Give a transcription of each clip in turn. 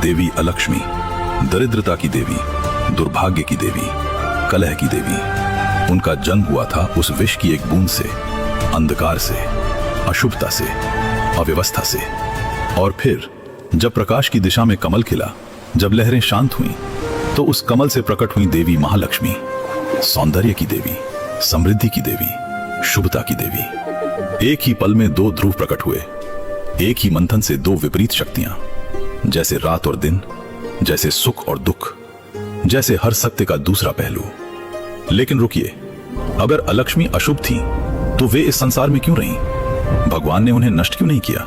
देवी अलक्ष्मी, दरिद्रता की देवी, दुर्भाग्य की देवी, कलह की देवी। उनका जन्म हुआ था उस विष की एक बूंद से, अंधकार से, अशुभता से, अव्यवस्था से। और फिर जब प्रकाश की दिशा में कमल खिला, जब लहरें शांत हुईं, तो उस कमल से प्रकट हुई देवी महालक्ष्मी, सौंदर्य की देवी, समृद्धि की देवी, शुभता की देवी। एक ही पल में दो ध्रुव प्रकट हुए, एक ही मंथन से दो विपरीत शक्तियां, जैसे रात और दिन, जैसे सुख और दुख, जैसे हर सत्य का दूसरा पहलू। लेकिन रुकिए, अगर अलक्ष्मी अशुभ थी तो वे इस संसार में क्यों रहीं? भगवान ने उन्हें नष्ट क्यों नहीं किया?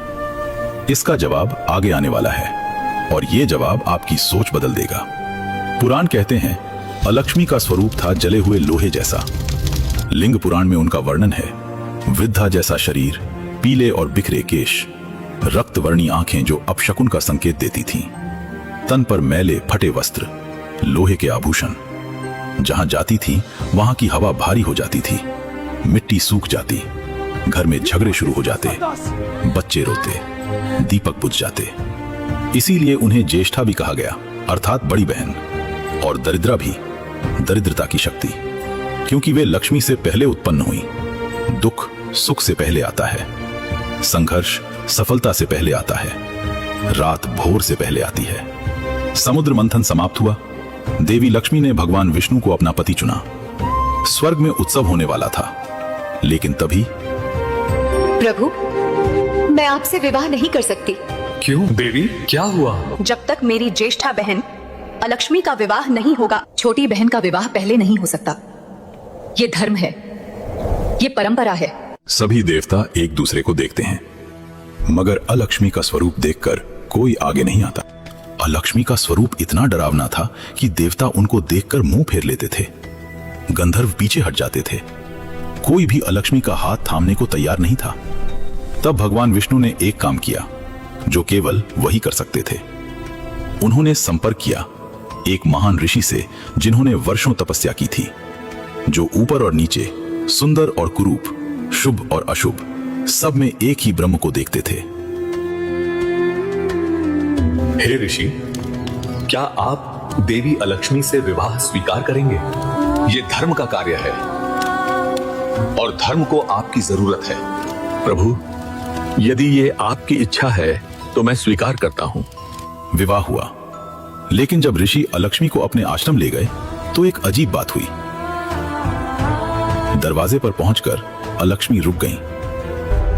इसका जवाब आगे आने वाला है, और यह जवाब आपकी सोच बदल देगा। पुराण कहते हैं अलक्ष्मी का स्वरूप था जले हुए लोहे जैसा। लिंग पुराण में उनका वर्णन है, वृद्धा जैसा शरीर, पीले और बिखरे केश, रक्तवर्णी आंखें जो अपशकुन का संकेत देती थीं, तन पर मैले फटे वस्त्र, लोहे के आभूषण। जहां जाती थी वहां की हवा भारी हो जाती थी, मिट्टी सूख जाती, घर में झगड़े शुरू हो जाते, बच्चे रोते, दीपक बुझ जाते। इसीलिए उन्हें ज्येष्ठा भी कहा गया, अर्थात बड़ी बहन। और दरिद्रा भी, दरिद्रता की शक्ति, क्योंकि वे लक्ष्मी से पहले उत्पन्न हुई। दुख सुख से पहले आता है, संघर्ष सफलता से पहले आता है, रात भोर से पहले आती है। समुद्र मंथन समाप्त हुआ, देवी लक्ष्मी ने भगवान विष्णु को अपना पति चुना। स्वर्ग में उत्सव होने वाला था, लेकिन तभी प्रभु, मैं आपसे विवाह नहीं कर सकती। क्यों देवी, क्या हुआ? जब तक मेरी ज्येष्ठा बहन अलक्ष्मी का विवाह नहीं होगा, छोटी बहन का विवाह पहले नहीं हो सकता। ये धर्म है, ये परंपरा है। सभी देवता एक दूसरे को देखते हैं, मगर अलक्ष्मी का स्वरूप देखकर कोई आगे नहीं आता। अलक्ष्मी का स्वरूप इतना डरावना था कि देवता उनको देखकर मुंह फेर लेते थे, गंधर्व पीछे हट जाते थे। कोई भी अलक्ष्मी का हाथ थामने को तैयार नहीं था। तब भगवान विष्णु ने एक काम किया जो केवल वही कर सकते थे। उन्होंने संपर्क किया एक महान ऋषि से, जिन्होंने वर्षों तपस्या की थी, जो ऊपर और नीचे, सुंदर और कुरूप, शुभ और अशुभ, सब में एक ही ब्रह्म को देखते थे। हे ऋषि, क्या आप देवी अलक्ष्मी से विवाह स्वीकार करेंगे? ये धर्म का कार्य है और धर्म को आपकी जरूरत है। प्रभु, यदि ये आपकी इच्छा है तो मैं स्वीकार करता हूं। विवाह हुआ, लेकिन जब ऋषि अलक्ष्मी को अपने आश्रम ले गए तो एक अजीब बात हुई। दरवाजे पर पहुंचकर अलक्ष्मी रुक गईं।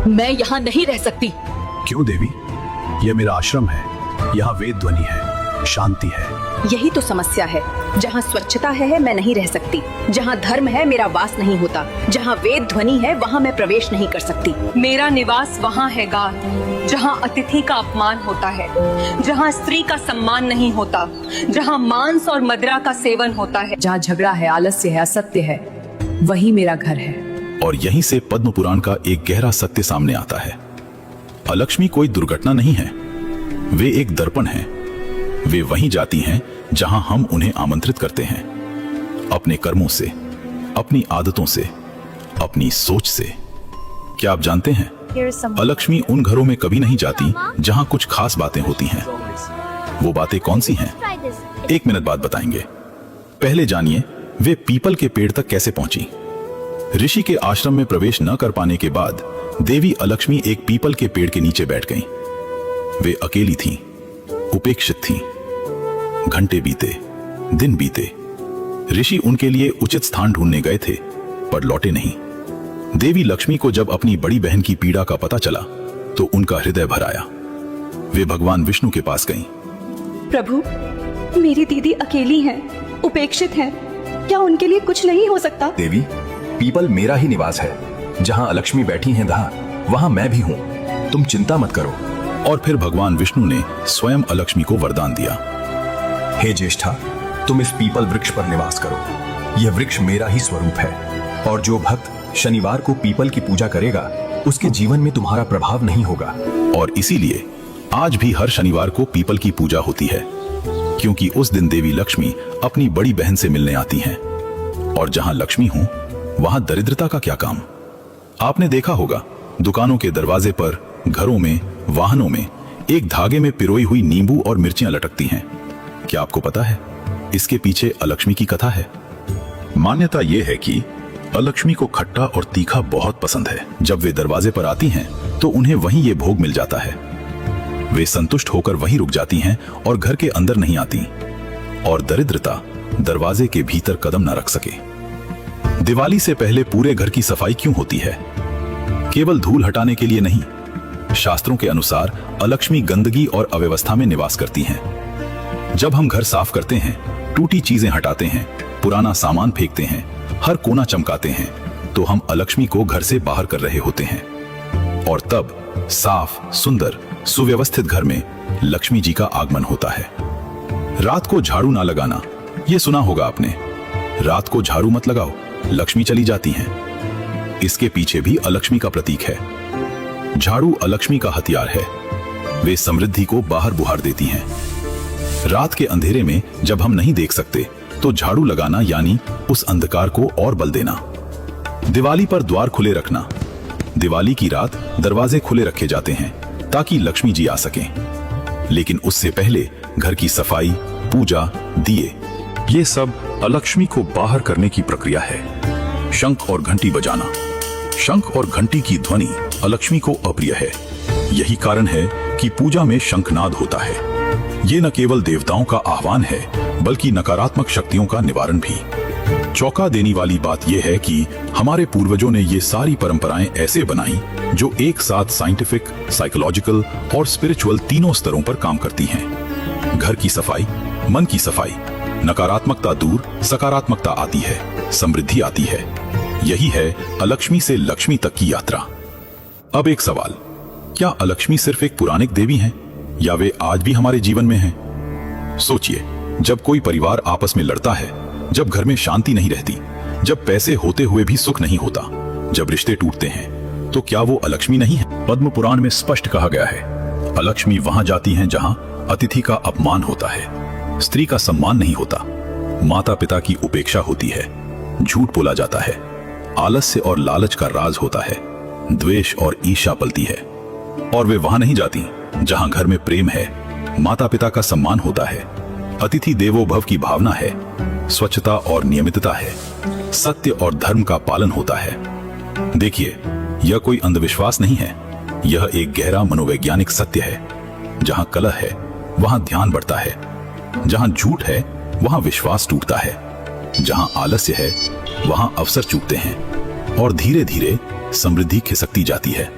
मैं यहाँ नहीं रह सकती। क्यों देवी? यह मेरा आश्रम है, यहाँ वेद ध्वनि है, शांति है। यही तो समस्या है। जहाँ स्वच्छता है मैं नहीं रह सकती, जहाँ धर्म है मेरा वास नहीं होता, जहाँ वेद ध्वनि है वहाँ मैं प्रवेश नहीं कर सकती। मेरा निवास वहाँ है गार, जहाँ अतिथि का अपमान होता है, जहाँ स्त्री का सम्मान नहीं होता, जहाँ मांस और मदिरा का सेवन होता है, जहाँ झगड़ा है, आलस्य है, असत्य है, वही मेरा घर है। और यहीं से पद्म पुराण का एक गहरा सत्य सामने आता है। अलक्ष्मी कोई दुर्घटना नहीं है, वे एक दर्पण हैं। वे वहीं जाती हैं जहां हम उन्हें आमंत्रित करते हैं, अपने कर्मों से, अपनी आदतों से, अपनी सोच से। क्या आप जानते हैं, अलक्ष्मी उन घरों में कभी नहीं जाती जहां कुछ खास बातें होती हैं। वो बातें कौन सी हैं? 1 मिनट बाद बताएंगे। पहले जानिए वे पीपल के पेड़ तक कैसे पहुंची। ऋषि के आश्रम में प्रवेश न कर पाने के बाद देवी अलक्ष्मी एक पीपल के पेड़ के नीचे बैठ गईं। वे अकेली थीं, उपेक्षित थीं। घंटे बीते, दिन बीते। ऋषि उनके लिए उचित स्थान ढूंढने गए थे, पर लौटे नहीं। देवी लक्ष्मी को जब अपनी बड़ी बहन की पीड़ा का पता चला तो उनका हृदय भर आया। वे भगवान विष्णु के पास गईं। प्रभु, मेरी दीदी अकेली हैं, उपेक्षित हैं, क्या उनके लिए कुछ नहीं हो सकता? देवी, पीपल मेरा ही निवास है। जहां अलक्ष्मी बैठी हैं वहां मैं भी हूं। तुम चिंता मत करो। और फिर भगवान विष्णु ने स्वयं अलक्ष्मी को वरदान दिया। हे ज्येष्ठा, तुम इस पीपल वृक्ष पर निवास करो। यह वृक्ष मेरा ही स्वरूप है, और जो भक्त शनिवार को पीपल की पूजा करेगा उसके जीवन में तुम्हारा प्रभाव नहीं होगा। और इसीलिए आज भी हर शनिवार को पीपल की पूजा होती है, क्योंकि उस दिन देवी लक्ष्मी अपनी बड़ी बहन से मिलने आती हैं। और जहां लक्ष्मी हो वहां दरिद्रता का क्या काम? आपने देखा होगा दुकानों के दरवाजे पर, घरों में, वाहनों में एक धागे में पिरोई हुई नींबू और मिर्चियां लटकती हैं। क्या आपको पता है इसके पीछे अलक्ष्मी की कथा है? मान्यता यह है कि अलक्ष्मी को खट्टा और तीखा बहुत पसंद है। जब वे दरवाजे पर आती हैं तो उन्हें वहीं ये भोग मिल जाता है। वे संतुष्ट होकर वहीं रुक जाती हैं और घर के अंदर नहीं आती, और दरिद्रता दरवाजे के भीतर कदम न रख सके। दिवाली से पहले पूरे घर की सफाई क्यों होती है? केवल धूल हटाने के लिए नहीं। शास्त्रों के अनुसार अलक्ष्मी गंदगी और अव्यवस्था में निवास करती हैं। जब हम घर साफ करते हैं, टूटी चीजें हटाते हैं, पुराना सामान फेंकते हैं, हर कोना चमकाते हैं, तो हम अलक्ष्मी को घर से बाहर कर रहे होते हैं। और तब साफ, सुंदर, सुव्यवस्थित घर में लक्ष्मी जी का आगमन होता है। रात को झाड़ू ना लगाना, ये सुना होगा आपने। रात को झाड़ू मत लगाओ, लक्ष्मी चली जाती हैं। इसके पीछे भी अलक्ष्मी का प्रतीक है। झाड़ू अलक्ष्मी का हथियार है। वे समृद्धि को बाहर बुहार देती हैं। रात के अंधेरे में जब हम नहीं देख सकते तो झाड़ू लगाना यानी उस अंधकार को और बल देना। दिवाली पर द्वार खुले रखना। दिवाली की रात दरवाजे खुले रखे जाते हैं ताकि लक्ष्मी जी आ सकें। लेकिन उससे पहले घर की सफाई, पूजा, दिए, ये सब अलक्ष्मी को बाहर करने की प्रक्रिया है। शंख और घंटी बजाना। शंख और घंटी की ध्वनि अलक्ष्मी को अप्रिय है। यही कारण है कि पूजा में शंखनाद होता है। ये न केवल देवताओं का आह्वान है बल्कि नकारात्मक शक्तियों का निवारण भी। चौंका देने वाली बात यह है कि हमारे पूर्वजों ने ये सारी परंपराएं ऐसे बनाई जो एक साथ साइंटिफिक, साइकोलॉजिकल और स्पिरिचुअल तीनों स्तरों पर काम करती हैं। घर की सफाई, मन की सफाई, नकारात्मकता दूर, सकारात्मकता आती है, समृद्धि आती है। यही है अलक्ष्मी से लक्ष्मी तक की यात्रा। अब एक सवाल, क्या अलक्ष्मी सिर्फ एक पौराणिक देवी हैं या वे आज भी हमारे जीवन में हैं? सोचिए, जब कोई परिवार आपस में लड़ता है, जब घर में शांति नहीं रहती, जब पैसे होते हुए भी सुख नहीं होता, जब रिश्ते टूटते हैं, तो क्या वो अलक्ष्मी नहीं है? पद्म पुराण में स्पष्ट कहा गया है, अलक्ष्मी वहां जाती हैं जहां अतिथि का अपमान होता है, स्त्री का सम्मान नहीं होता, माता पिता की उपेक्षा होती है, झूठ बोला जाता है, आलस्य और लालच का राज होता है, द्वेष और ईर्ष्या पलती है। और वे वहां नहीं जाती जहां घर में प्रेम है, माता पिता का सम्मान होता है, अतिथि देवो भव की भावना है, स्वच्छता और नियमितता है, सत्य और धर्म का पालन होता है। देखिए, यह कोई अंधविश्वास नहीं है, यह एक गहरा मनोवैज्ञानिक सत्य है। जहां कलह है वहां ध्यान बढ़ता है, जहां झूठ है वहां विश्वास टूटता है, जहां आलस्य है वहां अवसर चूकते हैं और धीरे धीरे समृद्धि खिसकती जाती है।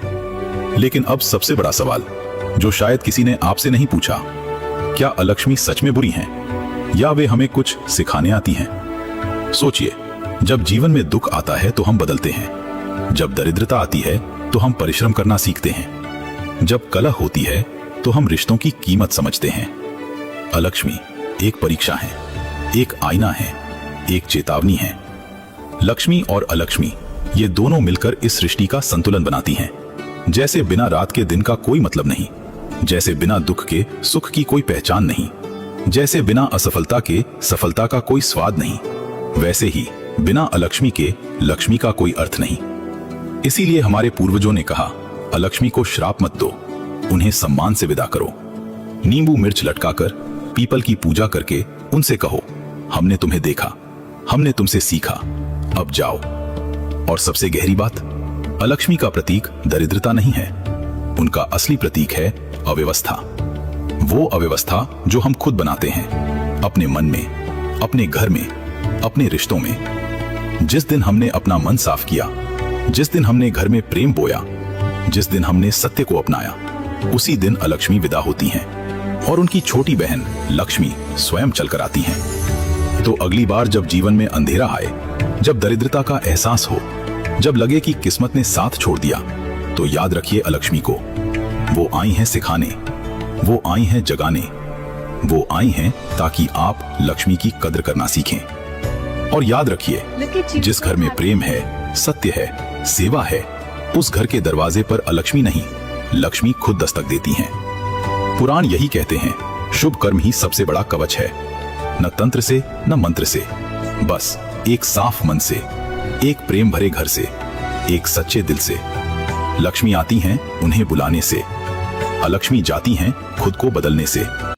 लेकिन अब सबसे बड़ा सवाल, जो शायद किसी ने आपसे नहीं पूछा, क्या अलक्ष्मी सच में बुरी हैं या वे हमें कुछ सिखाने आती हैं? सोचिए, जब जीवन में दुख आता है तो हम बदलते हैं, जब दरिद्रता आती है तो हम परिश्रम करना सीखते हैं, जब कलह होती है तो हम रिश्तों की कीमत समझते हैं। अलक्ष्मी एक परीक्षा है, एक आईना है, एक चेतावनी है। लक्ष्मी और अलक्ष्मी ये दोनों मिलकर इस सृष्टि का संतुलन बनाती हैं। जैसे बिना रात के दिन का कोई मतलब नहीं, जैसे बिना दुख के सुख की कोई पहचान नहीं, जैसे बिना असफलता के सफलता का कोई स्वाद नहीं, वैसे ही बिना अलक्ष्मी के लक्ष्मी का कोई अर्थ नहीं। इसीलिए हमारे पूर्वजों ने कहा, अलक्ष्मी को श्राप मत दो, उन्हें सम्मान से विदा करो। नींबू मिर्च लटकाकर, पीपल की पूजा करके उनसे कहो, हमने तुम्हें देखा, हमने तुमसे सीखा, अब जाओ। और सबसे गहरी बात, अलक्ष्मी का प्रतीक दरिद्रता नहीं है, उनका असली प्रतीक है अव्यवस्था। वो अव्यवस्था जो हम खुद बनाते हैं, अपने मन में, अपने घर में, अपने रिश्तों में। जिस दिन हमने अपना मन साफ किया, जिस दिन हमने घर में प्रेम बोया, जिस दिन हमने सत्य को अपनाया, उसी दिन अलक्ष्मी विदा होती हैं और उनकी छोटी बहन लक्ष्मी स्वयं चलकर आती हैं। तो अगली बार जब जीवन में अंधेरा आए, जब दरिद्रता का एहसास हो, जब लगे कि किस्मत ने साथ छोड़ दिया, तो याद रखिए अलक्ष्मी को। वो आई हैं सिखाने, वो आई हैं जगाने, वो आई हैं ताकि आप लक्ष्मी की कद्र करना सीखें। और याद रखिए, जिस घर में प्रेम है, सत्य है, सेवा है, उस घर के दरवाजे पर अलक्ष्मी नहीं, लक्ष्मी खुद दस्तक देती हैं। पुराण यही कहते हैं, शुभ कर्म ही सबसे बड़ा कवच है। न तंत्र से न मंत्र से, बस एक साफ मन से, एक प्रेम भरे घर से, एक सच्चे दिल से। लक्ष्मी आती हैं उन्हें बुलाने से, अलक्ष्मी जाती हैं खुद को बदलने से।